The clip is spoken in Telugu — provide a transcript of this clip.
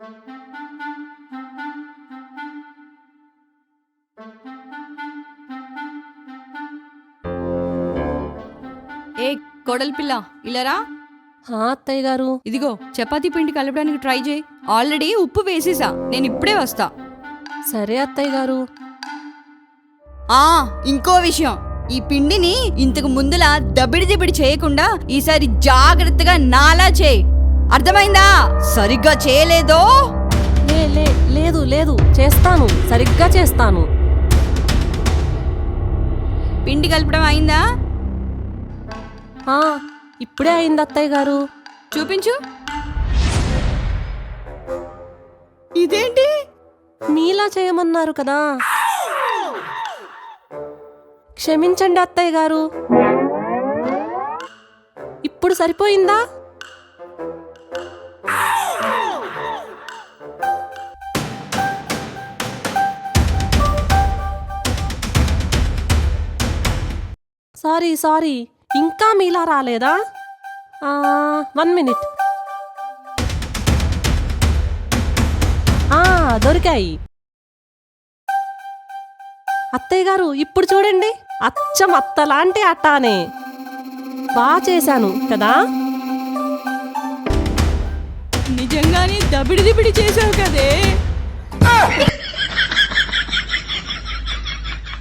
ఏ కోడలి పిల్ల ఇలారా. అత్తయ్య గారు. ఇదిగో చపాతీ పిండి కలపడానికి ట్రై చేయి. ఆల్రెడీ ఉప్పు వేసేసా, నేను ఇప్పుడే వస్తా. సరే అత్తయ్య గారు. ఇంకో విషయం, ఈ పిండిని ఇంతకు ముందులా దబిడి చేయకుండా ఈసారి జాగ్రత్తగా నాలా చేయి, అర్థమైందా? సరిగ్గా చేయలేదో? లేదు లేదు, చేస్తాను, సరిగ్గా చేస్తాను. పిండి కలపడం అయిందా? ఇప్పుడే అయింది అత్తయ్య గారు. చూపించు. ఇదేంటి? మీలా చేయమన్నారు కదా. క్షమించండి అత్తయ్య గారు. ఇప్పుడు సరిపోయిందా? సారీ, ఇంకా మీలా రాలేదా? 1 మినిట్. దొరికాయి. అత్తయ్య గారు ఇప్పుడు చూడండి, అచ్చం అత్తలాంటి అట్టానే. బాగా చేశాను కదా? నిజంగానే దబిడి చేసావు కదే.